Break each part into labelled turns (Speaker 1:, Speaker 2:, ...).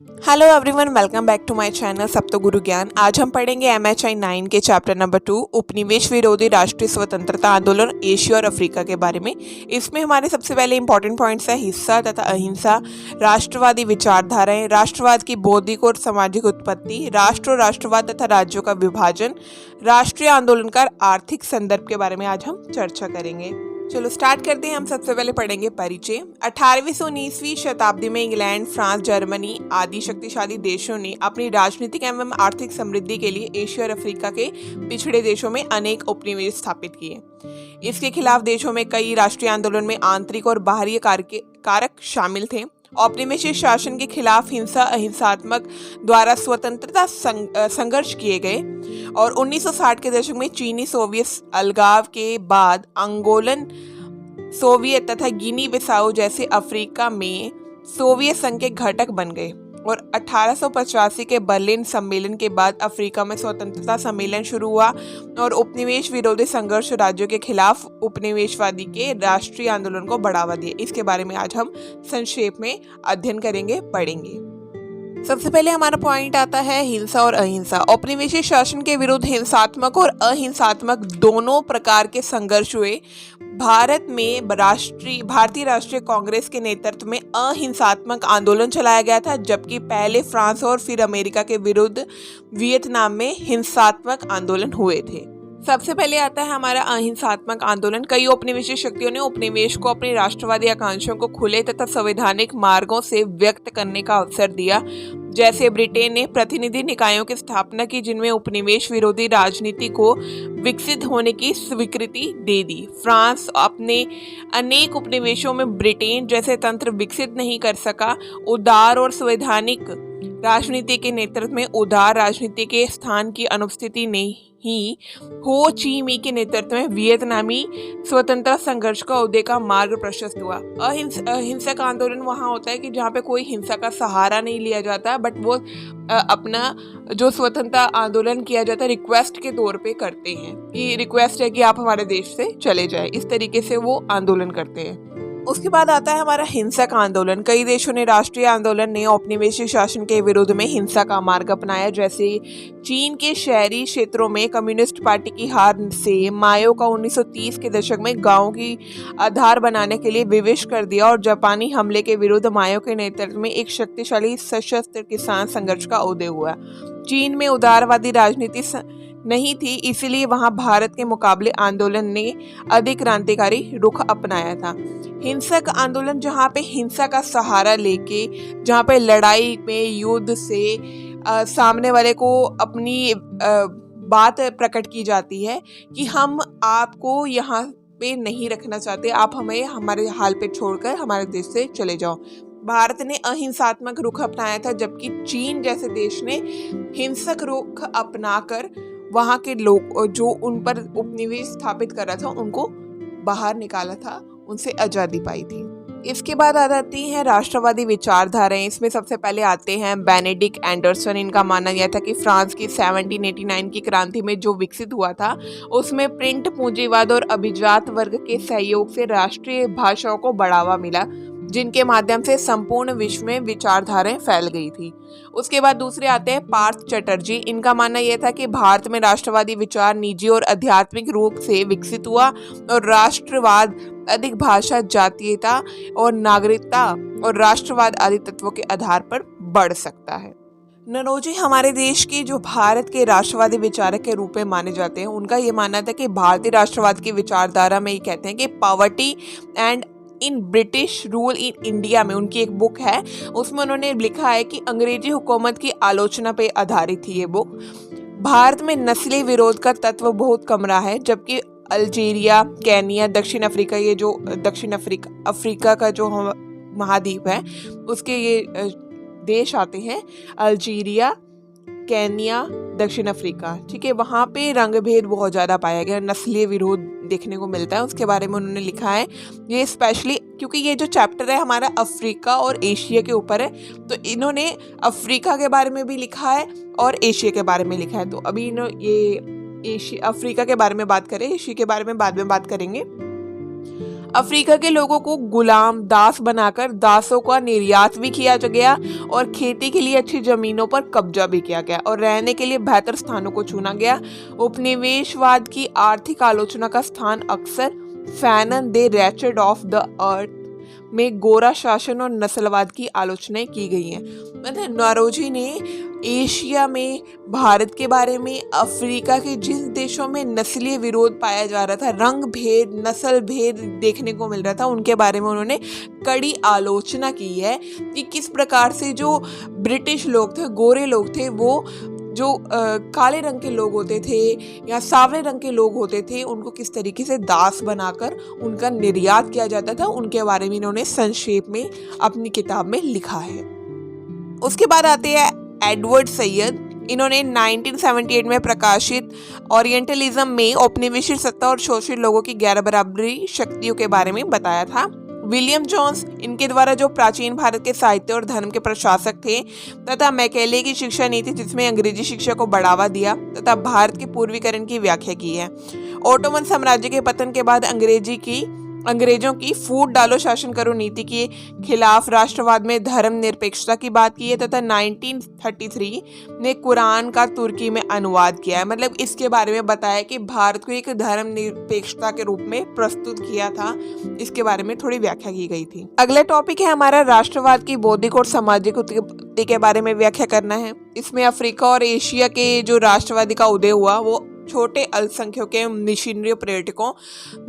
Speaker 1: Hello everyone, welcome back to my channel Saptaguru Gyan. आज हम पढ़ेंगे MHI 9 के चैप्टर नंबर 2 उपनिवेश विरोधी राष्ट्रीय स्वतंत्रता आंदोलन एशिया और अफ्रीका के बारे में। इसमें हमारे सबसे पहले इंपॉर्टेंट पॉइंट्स है हिंसा तथा अहिंसा, राष्ट्रवादी विचारधाराएं, राष्ट्रवाद की बौद्धिक और सामाजिक उत्पत्ति, राष्ट्र और राष्ट्रवाद तथा राज्यों का विभाजन, राष्ट्रीय आंदोलन का आर्थिक संदर्भ के बारे में आज हम चर्चा करेंगे। चलो स्टार्ट करते हैं। हम सबसे पहले पढ़ेंगे परिचय। 18वीं से 19वीं शताब्दी में इंग्लैंड, फ्रांस, जर्मनी आदि शक्तिशाली देशों ने अपनी राजनीतिक एवं आर्थिक समृद्धि के लिए एशिया और अफ्रीका के पिछड़े देशों में अनेक उपनिवेश स्थापित किए। इसके खिलाफ देशों में कई राष्ट्रीय आंदोलन में आंतरिक और बाहरी कारक शामिल थे। औपनिवेशिक शासन के खिलाफ हिंसा अहिंसात्मक द्वारा स्वतंत्रता संघर्ष किए गए और 1960 के दशक में चीनी सोवियत अलगाव के बाद अंगोलन, सोवियत तथा गिनी बिसाऊ जैसे अफ्रीका में सोवियत संघ के घटक बन गए और 1885 के बर्लिन सम्मेलन के बाद अफ्रीका में स्वतंत्रता सम्मेलन शुरू हुआ और उपनिवेश विरोधी संघर्ष राज्यों के खिलाफ उपनिवेशवादी के राष्ट्रीय आंदोलन को बढ़ावा दिया। इसके बारे में आज हम संक्षेप में अध्ययन करेंगे, पढ़ेंगे। सबसे पहले हमारा पॉइंट आता है हिंसा और अहिंसा। औपनिवेशिक शासन के विरुद्ध हिंसात्मक और अहिंसात्मक दोनों प्रकार के संघर्ष हुए। भारत में भारतीय राष्ट्रीय कांग्रेस के नेतृत्व में अहिंसात्मक आंदोलन चलाया गया था, जबकि पहले फ्रांस और फिर अमेरिका के विरुद्ध वियतनाम में हिंसात्मक आंदोलन हुए थे। सबसे पहले आता है हमारा अहिंसात्मक आंदोलन। कई औपनिवेशिक शक्तियों ने उपनिवेश को अपनी राष्ट्रवादी आकांक्षाओं को खुले तथा संवैधानिक मार्गों से व्यक्त करने का अवसर दिया। जैसे ब्रिटेन ने प्रतिनिधि निकायों की स्थापना की, जिनमें उपनिवेश विरोधी राजनीति को विकसित होने की स्वीकृति दे दी। फ्रांस अपने अनेक उपनिवेशों में ब्रिटेन जैसे तंत्र विकसित नहीं कर सका। उदार और संवैधानिक राजनीति के नेतृत्व में उदार राजनीति के स्थान की अनुपस्थिति ने ही हो ची मी के नेतृत्व में वियतनामी स्वतंत्रता संघर्ष का उदय का मार्ग प्रशस्त हुआ। अहिंसक आंदोलन वहाँ होता है कि जहाँ पे कोई हिंसा का सहारा नहीं लिया जाता, बट वो अपना जो स्वतंत्रता आंदोलन किया जाता है रिक्वेस्ट के तौर पे करते हैं कि रिक्वेस्ट है कि आप हमारे देश से चले जाए। इस तरीके से वो आंदोलन करते हैं। उसके बाद आता है हमारा हिंसक आंदोलन। कई देशों ने राष्ट्रीय आंदोलन ने औपनिवेशिक शासन के विरोध में हिंसा का मार्ग अपनाया। जैसे चीन के शहरी क्षेत्रों में कम्युनिस्ट पार्टी की हार से माओ का 1930 के दशक में गांवों की आधार बनाने के लिए विवश कर दिया और जापानी हमले के विरुद्ध माओ के नेतृत्व में एक शक्तिशाली सशस्त्र किसान संघर्ष का उदय हुआ। चीन में उदारवादी राजनीति नहीं थी, इसीलिए वहां भारत के मुकाबले आंदोलन ने अधिक क्रांतिकारी रुख अपनाया था। हिंसक आंदोलन जहां पे हिंसा का सहारा लेके, जहां पे लड़ाई में युद्ध से सामने वाले को अपनी बात प्रकट की जाती है कि हम आपको यहाँ पे नहीं रखना चाहते, आप हमें हमारे हाल पे छोड़कर हमारे देश से चले जाओ। भारत ने अहिंसात्मक रुख अपनाया था, जबकि चीन जैसे देश ने हिंसक रुख अपनाकर वहाँ के लोग जो उन पर उपनिवेश स्थापित कर रहा था उनको बाहर निकाला था, उनसे आज़ादी पाई थी। इसके बाद आ जाती हैं राष्ट्रवादी विचारधाराएं। इसमें सबसे पहले आते हैं बेनेडिक्ट एंडरसन। इनका मानना यह था कि फ्रांस की 1789 की क्रांति में जो विकसित हुआ था उसमें प्रिंट पूंजीवाद और अभिजात वर्ग के सहयोग से राष्ट्रीय भाषाओं को बढ़ावा मिला, जिनके माध्यम से संपूर्ण विश्व में विचारधाराएं फैल गई थी। उसके बाद दूसरे आते हैं पार्थ चटर्जी। इनका मानना यह था कि भारत में राष्ट्रवादी विचार निजी और आध्यात्मिक रूप से विकसित हुआ और राष्ट्रवाद अधिक भाषा, जातीयता और नागरिकता और राष्ट्रवाद आदि तत्वों के आधार पर बढ़ सकता है। नरोजी हमारे देश के जो भारत के राष्ट्रवादी विचारक के रूप में माने जाते हैं, उनका ये मानना था कि भारतीय राष्ट्रवाद की विचारधारा में ये कहते हैं कि poverty and in British rule in India में उनकी एक बुक है, उसमें उन्होंने लिखा है कि अंग्रेजी हुकूमत की आलोचना पे आधारित थी ये बुक। भारत में नस्ली विरोध का तत्व बहुत कम रहा है, जबकि अल्जीरिया, केनिया, दक्षिण अफ्रीका, ये जो दक्षिण अफ्रीका का जो महाद्वीप है उसके ये देश आते हैं, अल्जीरिया, केनिया, दक्षिण अफ्रीका, ठीक है। वहाँ पे रंग भेद बहुत ज़्यादा पाया गया, नस्लीय विरोध देखने को मिलता है। उसके बारे में उन्होंने लिखा है, ये स्पेशली क्योंकि ये जो चैप्टर है हमारा अफ्रीका और एशिया के ऊपर है, तो इन्होंने अफ्रीका के बारे में भी लिखा है और एशिया के बारे में लिखा है। तो अभी ये अफ्रीका के बारे में बात करें, एशिया के बारे में बाद में बात करेंगे। अफ्रीका के लोगों को गुलाम दास बनाकर दासों का निर्यात भी किया गया और खेती के लिए अच्छी जमीनों पर कब्जा भी किया गया और रहने के लिए बेहतर स्थानों को चुना गया। उपनिवेशवाद की आर्थिक आलोचना का स्थान अक्सर Fanon the wretched of the earth में गोरा शासन और नस्लवाद की आलोचनाएं की गई हैं। मतलब नारोजी ने एशिया में भारत के बारे में, अफ्रीका के जिन देशों में नस्लीय विरोध पाया जा रहा था, रंग भेद, नस्ल भेद देखने को मिल रहा था, उनके बारे में उन्होंने कड़ी आलोचना की है कि किस प्रकार से जो ब्रिटिश लोग थे, गोरे लोग थे, वो जो काले रंग के लोग होते थे या सांवले रंग के लोग होते थे, उनको किस तरीके से दास बनाकर उनका निर्यात किया जाता था, उनके बारे में इन्होंने संक्षेप में अपनी किताब में लिखा है। उसके बाद आते हैं एडवर्ड सैयद। इन्होंने 1978 में प्रकाशित ओरिएंटलिज्म में औपनिवेशिक सत्ता और शोषित लोगों की गैर बराबरी शक्तियों के बारे में बताया था। विलियम जोन्स इनके द्वारा जो प्राचीन भारत के साहित्य और धर्म के प्रशासक थे, तथा मैकेले की शिक्षा नीति जिसमें अंग्रेजी शिक्षा को बढ़ावा दिया तथा भारत के पूर्वीकरण की व्याख्या की है। ओटोमन साम्राज्य के पतन के बाद अंग्रेजों की फूट डालो शासन करो नीति के खिलाफ राष्ट्रवाद में धर्म निरपेक्षता की बात की है तथा 1933 ने कुरान का तुर्की में अनुवाद किया है। मतलब इसके बारे में बताया कि भारत को एक धर्म निरपेक्षता के रूप में प्रस्तुत किया था, इसके बारे में थोड़ी व्याख्या की गई थी। अगला टॉपिक है हमारा राष्ट्रवाद की बौद्धिक और सामाजिक उत्पत्ति के बारे में व्याख्या करना है। इसमें अफ्रीका और एशिया के जो राष्ट्रवादी का उदय हुआ वो छोटे अल्पसंख्यकों, मिशनरी पर्यटकों,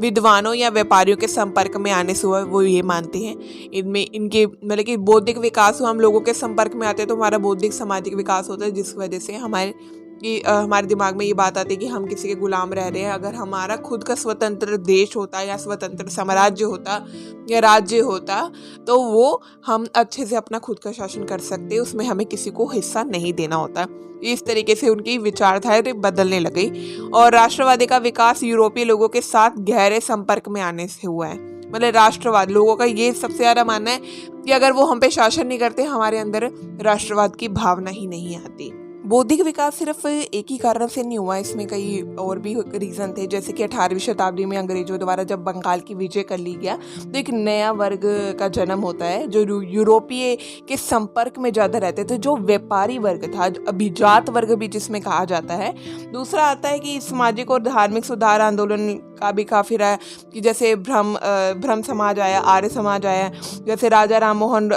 Speaker 1: विद्वानों या व्यापारियों के संपर्क में आने से हुआ, वो ये मानते हैं। इनमें इनके मतलब कि बौद्धिक विकास हुआ, हम लोगों के संपर्क में आते हैं तो हमारा बौद्धिक सामाजिक विकास होता है, जिस वजह से हमारे दिमाग में ये बात आती है कि हम किसी के गुलाम रह रहे हैं। अगर हमारा खुद का स्वतंत्र देश होता या स्वतंत्र साम्राज्य होता या राज्य होता तो वो हम अच्छे से अपना खुद का शासन कर सकते, उसमें हमें किसी को हिस्सा नहीं देना होता। इस तरीके से उनकी विचारधारा बदलने लग गई और राष्ट्रवादी का विकास यूरोपीय लोगों के साथ गहरे संपर्क में आने से हुआ है। मतलब राष्ट्रवाद लोगों का ये सबसे ज्यादा मानना है कि अगर वो हम पे शासन नहीं करते, हमारे अंदर राष्ट्रवाद की भावना ही नहीं आती। बौद्धिक विकास सिर्फ एक ही कारण से नहीं हुआ, इसमें कई और भी रीजन थे। जैसे कि 18वीं शताब्दी में अंग्रेजों द्वारा जब बंगाल की विजय कर ली गया तो एक नया वर्ग का जन्म होता है जो यूरोपीय के संपर्क में ज़्यादा रहते थे, जो व्यापारी वर्ग था, अभिजात वर्ग भी जिसमें कहा जाता है। दूसरा आता है कि सामाजिक और धार्मिक सुधार आंदोलन का भी काफ़ी रहा है कि जैसे ब्रह्म समाज आया, आर्य समाज आया, जैसे राजा राम मोहन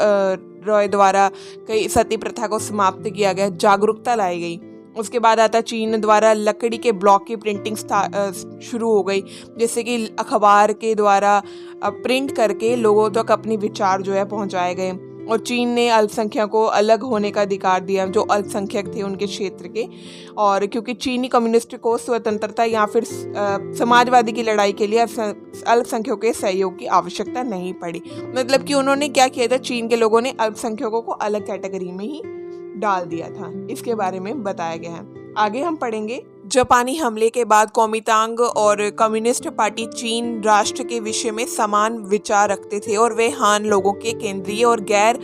Speaker 1: रॉय द्वारा कई सती प्रथा को समाप्त किया गया, जागरूकता लाई गई। उसके बाद आता चीन द्वारा लकड़ी के ब्लॉक की प्रिंटिंग शुरू हो गई, जैसे कि अखबार के द्वारा प्रिंट करके लोगों तक अपनी विचार जो है पहुंचाए गए। और चीन ने अल्पसंख्यक को अलग होने का अधिकार दिया, जो अल्पसंख्यक थे उनके क्षेत्र के। और क्योंकि चीनी कम्युनिस्ट को स्वतंत्रता या फिर समाजवादी की लड़ाई के लिए अल्पसंख्यकों के सहयोग की आवश्यकता नहीं पड़ी। मतलब कि उन्होंने क्या किया था, चीन के लोगों ने अल्पसंख्यकों को अलग कैटेगरी में ही डाल दिया था। इसके बारे में बताया गया है। आगे हम पढ़ेंगे जापानी हमले के बाद कोमितांग और कम्युनिस्ट पार्टी चीन राष्ट्र के विषय में समान विचार रखते थे और वे हान लोगों के केंद्रीय और गैर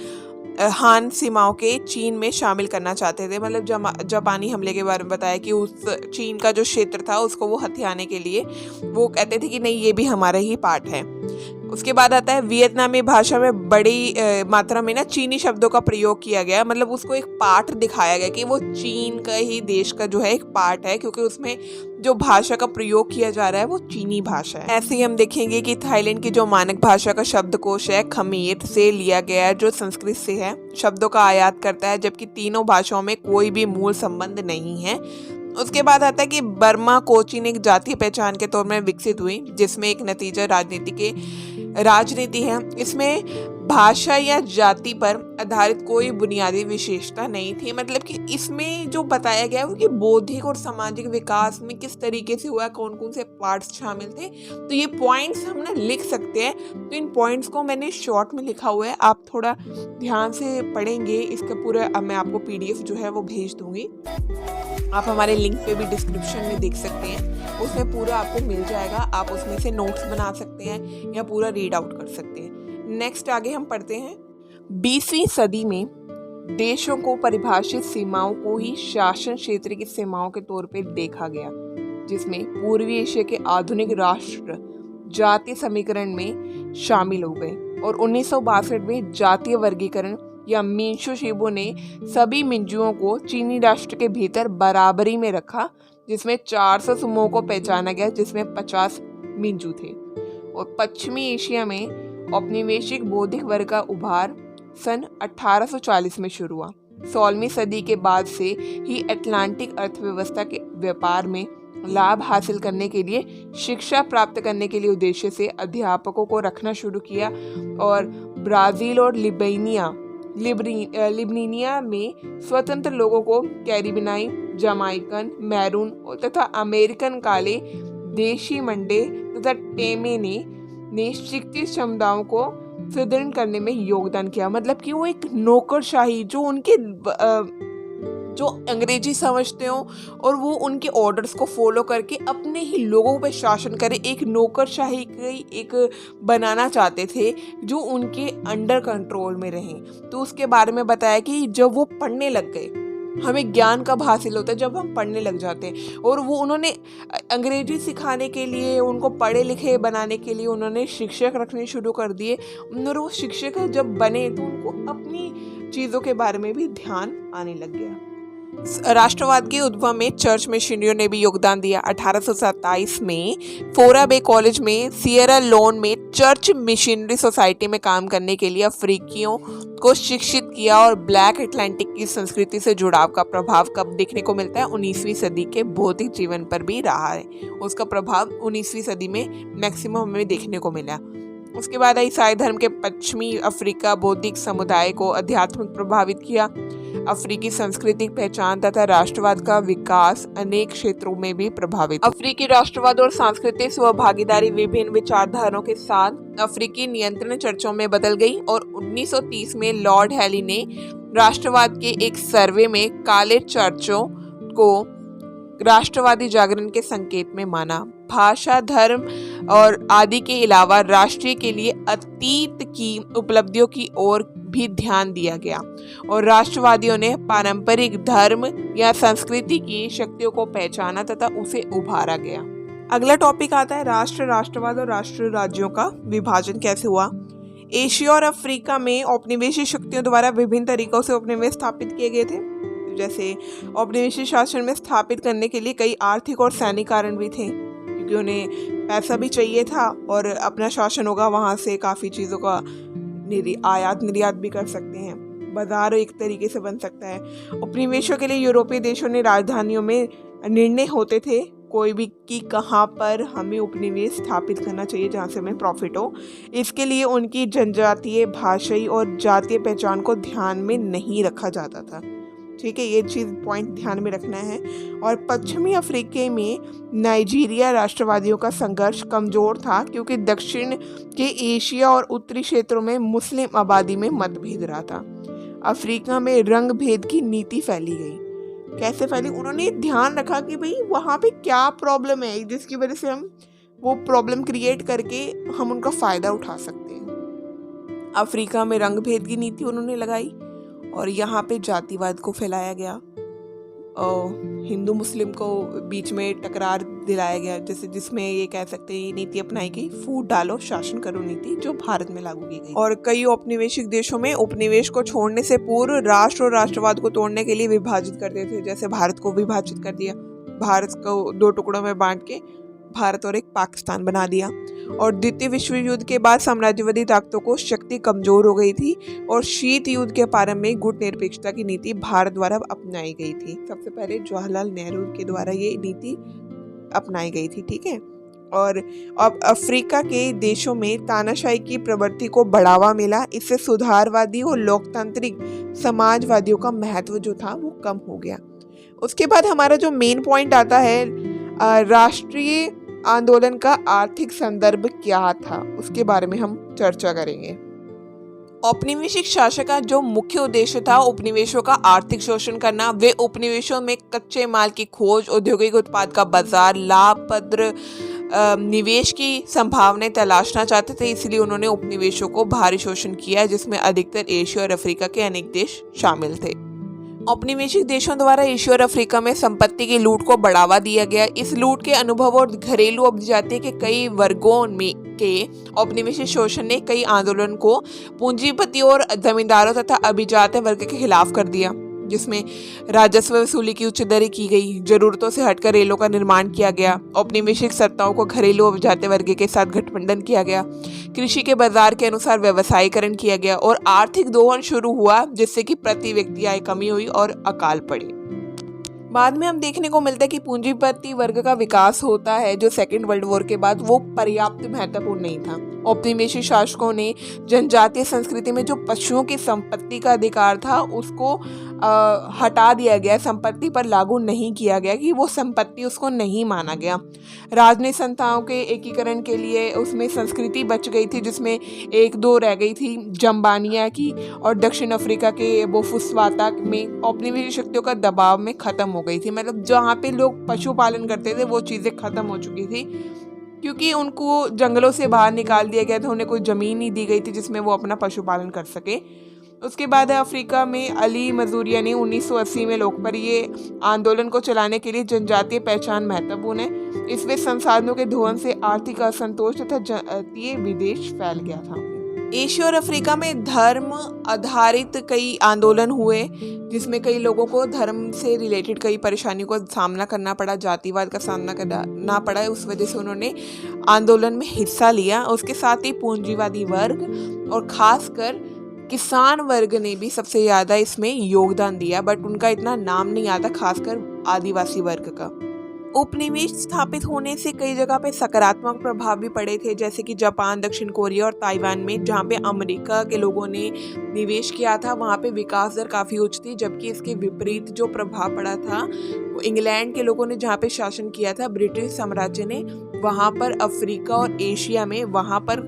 Speaker 1: हान सीमाओं के चीन में शामिल करना चाहते थे। मतलब जापानी हमले के बारे में बताया कि उस चीन का जो क्षेत्र था उसको वो हथियाने के लिए वो कहते थे कि नहीं, ये भी हमारा ही पार्ट है। उसके बाद आता है वियतनामी भाषा में बड़ी मात्रा में चीनी शब्दों का प्रयोग किया गया। मतलब उसको एक पार्ट दिखाया गया कि वो चीन का ही देश का जो है एक पार्ट है, क्योंकि उसमें जो भाषा का प्रयोग किया जा रहा है वो चीनी भाषा है। ऐसे ही हम देखेंगे कि थाईलैंड की जो मानक भाषा का शब्दकोश है खमीर से लिया गया है, जो संस्कृत से है, शब्दों का आयात करता है, जबकि तीनों भाषाओं में कोई भी मूल संबंध नहीं है। उसके बाद आता है कि बर्मा कोचीन एक जातीय पहचान के तौर में विकसित हुई, जिसमें एक नतीजा राजनीति है। इसमें भाषा या जाति पर आधारित कोई बुनियादी विशेषता नहीं थी। मतलब कि इसमें जो बताया गया है वो कि बौद्धिक और सामाजिक विकास में किस तरीके से हुआ, कौन कौन से पार्ट्स शामिल थे, तो ये पॉइंट्स हम लिख सकते हैं। तो इन पॉइंट्स को मैंने शॉर्ट में लिखा हुआ है, आप थोड़ा ध्यान से पढ़ेंगे। इसका पूरा मैं आपको PDF जो है वो भेज दूंगी, आप हमारे लिंक पे भी डिस्क्रिप्शन में देख सकते हैं, उसमें पूरा आपको मिल जाएगा। आप उसमें से नोट्स बना सकते हैं या पूरा रीड आउट कर सकते हैं। नेक्स्ट आगे हम पढ़ते हैं। 20वीं सदी में देशों को परिभाषित सीमाओं को ही शासन क्षेत्र की सीमाओं के तौर पर देखा गया, जिसमें पूर्वी एशिया के आधुनिक राष्ट्र जातीय समीकरण में शामिल हो गए और 1962 में जातीय वर्गीकरण या मिंशू-शिबो ने सभी मिंजुओं को चीनी राष्ट्र के भीतर बराबरी में रखा, जिसमें 400 समूहों को पहचाना गया, जिसमें 50 मिंजू थे। और पश्चिमी एशिया में औपनिवेशिक बौद्धिक वर्ग का उभार सन 1840 में शुरू हुआ। 16वीं सदी के बाद से ही अटलांटिक अर्थव्यवस्था के व्यापार में लाभ हासिल करने के लिए शिक्षा प्राप्त करने के लिए उद्देश्य से अध्यापकों को रखना शुरू किया और ब्राज़ील और लिबनीनिया में स्वतंत्र लोगों को कैरिबिनाई, जमाइकन, मैरून तथा अमेरिकन काले, देशी मंडे तथा टेमे ने शिक्षित समुदायों को सुदृढ़ करने में योगदान किया। मतलब कि वो एक नौकरशाही जो उनके जो अंग्रेजी समझते हो और वो उनके ऑर्डर्स को फॉलो करके अपने ही लोगों पे शासन करे, एक नौकरशाही की एक बनाना चाहते थे जो उनके अंडर कंट्रोल में रहें। तो उसके बारे में बताया कि जब वो पढ़ने लग गए, हमें ज्ञान कब हासिल होता है, जब हम पढ़ने लग जाते हैं। और वो उन्होंने अंग्रेजी सिखाने के लिए, उनको पढ़े लिखे बनाने के लिए उन्होंने शिक्षक रखने शुरू कर दिए। और वो शिक्षक जब बने तो उनको अपनी चीज़ों के बारे में भी ध्यान आने लग गया। राष्ट्रवाद के उद्भव में चर्च मिशनरियों ने भी योगदान दिया। 1827 में फोरा बे कॉलेज में सियरा लोन में चर्च मिशनरी सोसाइटी में काम करने के लिए अफ्रीकियों को शिक्षित किया। और ब्लैक अटलांटिक की संस्कृति से जुड़ाव का प्रभाव कब देखने को मिलता है? 19वीं सदी के भौतिक जीवन पर भी रहा है। उसका प्रभाव 19वीं सदी में मैक्सिमम हमें देखने को मिला। उसके बाद ईसाई धर्म के पश्चिमी अफ्रीका बौद्धिक समुदाय को आध्यात्मिक प्रभावित किया। अफ्रीकी सांस्कृतिक पहचान तथा राष्ट्रवाद का विकास अनेक क्षेत्रों में भी प्रभावित। अफ्रीकी राष्ट्रवाद और सांस्कृतिक स्वभागीदारी विभिन्न विचारधाराओं के साथ अफ्रीकी नियंत्रण चर्चों में बदल गई। और 1930 में लॉर्ड हैली ने राष्ट्रवाद के एक सर्वे में काले चर्चों को राष्ट्रवादी जागरण के संकेत में माना। भाषा, धर्म और आदि के अलावा राष्ट्रीय के लिए अतीत की उपलब्धियों की ओर भी ध्यान दिया गया और राष्ट्रवादियों ने पारंपरिक धर्म या संस्कृति की शक्तियों को पहचाना तथा उसे उभारा गया। अगला टॉपिक आता है राष्ट्रवाद और राष्ट्र राज्यों का विभाजन कैसे हुआ। एशिया और अफ्रीका में औपनिवेशिक शक्तियों द्वारा विभिन्न तरीकों से उपनिवेश स्थापित किए गए थे। जैसे औपनिवेशिक शासन में स्थापित करने के लिए कई आर्थिक और सैनिक कारण भी थे, क्योंकि उन्हें पैसा भी चाहिए था और अपना शासन होगा, वहाँ से काफ़ी चीज़ों का आयात निर्यात भी कर सकते हैं, बाजार एक तरीके से बन सकता है। उपनिवेशों के लिए यूरोपीय देशों ने राजधानियों में निर्णय होते थे कोई भी कि कहाँ पर हमें उपनिवेश स्थापित करना चाहिए जहाँ से हमें प्रॉफिट हो। इसके लिए उनकी जनजातीय, भाषाई और जातीय पहचान को ध्यान में नहीं रखा जाता था। ठीक है, ये चीज़ पॉइंट ध्यान में रखना है। और पश्चिमी अफ्रीका में नाइजीरिया राष्ट्रवादियों का संघर्ष कमज़ोर था, क्योंकि दक्षिण के एशिया और उत्तरी क्षेत्रों में मुस्लिम आबादी में मतभेद रहा था। अफ्रीका में रंग भेद की नीति फैली गई। कैसे फैली? उन्होंने ध्यान रखा कि भाई वहाँ पे क्या प्रॉब्लम है, जिसकी वजह से हम वो प्रॉब्लम क्रिएट करके हम उनका फ़ायदा उठा सकते हैं। अफ्रीका में रंग भेद की नीति उन्होंने लगाई और यहाँ पे जातिवाद को फैलाया गया और हिंदू मुस्लिम को बीच में टकरार दिलाया गया, जैसे जिसमें ये कह सकते हैं ये नीति अपनाई गई, फूट डालो शासन करो नीति, जो भारत में लागू की गई। और कई औपनिवेशिक देशों में उपनिवेश को छोड़ने से पूर्व राष्ट्र और राष्ट्रवाद को तोड़ने के लिए विभाजित करते थे। जैसे भारत को विभाजित कर दिया, भारत को 2 टुकड़ों में बांट के भारत और एक पाकिस्तान बना दिया। और द्वितीय विश्व युद्ध के बाद साम्राज्यवादी ताकतों को शक्ति कमजोर हो गई थी और शीत युद्ध के प्रारंभ में गुट निरपेक्षता की नीति भारत द्वारा अपनाई गई थी। सबसे पहले जवाहरलाल नेहरू के द्वारा ये नीति अपनाई गई थी। ठीक है, और अब अफ्रीका के देशों में तानाशाही की प्रवृत्ति को बढ़ावा मिला। इससे सुधारवादी और लोकतांत्रिक समाजवादियों का महत्व जो था वो कम हो गया। उसके बाद हमारा जो मेन पॉइंट आता है, राष्ट्रीय आंदोलन का आर्थिक संदर्भ क्या था, उसके बारे में हम चर्चा करेंगे। औपनिवेशिक शासन का जो मुख्य उद्देश्य था उपनिवेशों का आर्थिक शोषण करना। वे उपनिवेशों में कच्चे माल की खोज, औद्योगिक उत्पाद का बाजार, लाभप्रद निवेश की संभावनाएं तलाशना चाहते थे। इसलिए उन्होंने उपनिवेशों को भारी शोषण किया, जिसमें अधिकतर एशिया और अफ्रीका के अनेक देश शामिल थे। औपनिवेशिक देशों द्वारा एशिया और अफ्रीका में संपत्ति की लूट को बढ़ावा दिया गया। इस लूट के अनुभव और घरेलू उपजाति के कई वर्गों में के औपनिवेशिक शोषण ने कई आंदोलन को पूंजीपति और जमींदारों तथा अभिजात वर्ग के खिलाफ कर दिया, जिसमें राजस्व वसूली की उच्च दरें की गई, जरूरतों से हटकर रेलों का निर्माण किया गया, औपनिवेशिक सत्ताओं को घरेलू अभिजात वर्ग के साथ गठबंधन किया गया, कृषि के बाजार के अनुसार व्यवसायीकरण किया गया और आर्थिक दोहन शुरू हुआ, जिससे कि प्रति व्यक्ति आय कमी हुई और अकाल पड़ी। बाद में हम देखने को मिलता है कि पूंजीपति वर्ग का विकास होता है, जो सेकेंड वर्ल्ड वॉर के बाद वो पर्याप्त महत्वपूर्ण नहीं था। औपनिवेशिक शासकों ने जनजातीय संस्कृति में जो पशुओं की संपत्ति का अधिकार था उसको हटा दिया गया, संपत्ति पर लागू नहीं किया गया कि वो संपत्ति उसको नहीं माना गया। राजनीतिक संस्थाओं के एकीकरण के लिए उसमें संस्कृति बच गई थी, जिसमें एक दो रह गई थी, जम्बानिया की और दक्षिण अफ्रीका के बोफुस्वाता में औपनिवेशिक शक्तियों का दबाव में ख़त्म हो गई थी। मतलब जहाँ पे लोग पशुपालन करते थे वो चीज़ें ख़त्म हो चुकी थी, क्योंकि उनको जंगलों से बाहर निकाल दिया गया था, उन्हें कोई ज़मीन नहीं दी गई थी जिसमें वो अपना पशुपालन कर सके। उसके बाद अफ्रीका में अली मजूरिया ने 1980 में लोकप्रिय आंदोलन को चलाने के लिए जनजातीय पहचान महत्वपूर्ण है। इसमें संसाधनों के दोहन से आर्थिक असंतोष तथा जातीय विद्वेष फैल गया था। एशिया और अफ्रीका में धर्म आधारित कई आंदोलन हुए, जिसमें कई लोगों को धर्म से रिलेटेड कई परेशानियों का सामना करना पड़ा, जातिवाद का सामना करना पड़ा। उस वजह से उन्होंने आंदोलन में हिस्सा लिया। उसके साथ ही पूंजीवादी वर्ग और खासकर किसान वर्ग ने भी सबसे ज़्यादा इसमें योगदान दिया, बट उनका इतना नाम नहीं आता, खासकर आदिवासी वर्ग का। उपनिवेश स्थापित होने से कई जगह पे सकारात्मक प्रभाव भी पड़े थे, जैसे कि जापान, दक्षिण कोरिया और ताइवान में, जहाँ पे अमेरिका के लोगों ने निवेश किया था, वहाँ पे विकास दर काफ़ी उच्च थी। जबकि इसके विपरीत जो प्रभाव पड़ा था वो इंग्लैंड के लोगों ने जहाँ पे शासन किया था, ब्रिटिश साम्राज्य ने, वहाँ पर अफ्रीका और एशिया में वहाँ पर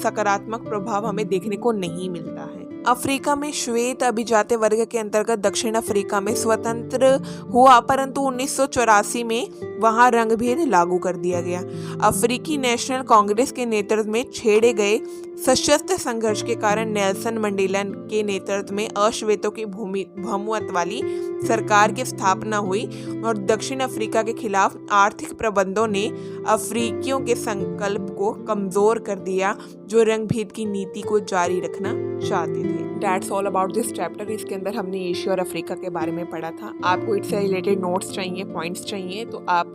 Speaker 1: सकारात्मक प्रभाव हमें देखने को नहीं मिलता है। अफ्रीका में श्वेत अभिजात वर्ग के अंतर्गत दक्षिण अफ्रीका में स्वतंत्र हुआ, परंतु 1984 में वहां रंगभेद लागू कर दिया गया। अफ्रीकी नेशनल कांग्रेस के नेतृत्व में छेड़े गए सशस्त्र संघर्ष के कारण नेल्सन मंडेला के नेतृत्व में अश्वेतों की बहुमत वाली सरकार की स्थापना हुई और दक्षिण अफ्रीका के खिलाफ आर्थिक प्रबंधों ने अफ्रीकियों के संकल्प को कमजोर कर दिया, जो रंगभेद की नीति को जारी रखना चाहते थे। That's all about this chapter। इसके अंदर हमने एशिया और अफ्रीका के बारे में पढ़ा था। आपको इससे रिलेटेड नोट्स चाहिए, पॉइंट्स चाहिए, तो आप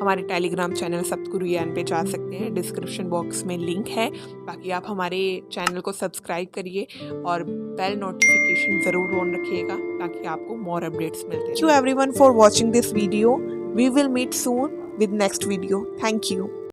Speaker 1: हमारे टेलीग्राम चैनल सप्तगुरु ज्ञान पे जा सकते हैं। डिस्क्रिप्शन बॉक्स में लिंक है। बाकी आप हमारे चैनल को सब्सक्राइब करिए और बेल नोटिफिकेशन ज़रूर ऑन रखिएगा ताकि आपको मोर अपडेट्स मिलते रहें। Thank you everyone for watching this video. We will meet soon with next video. Thank you.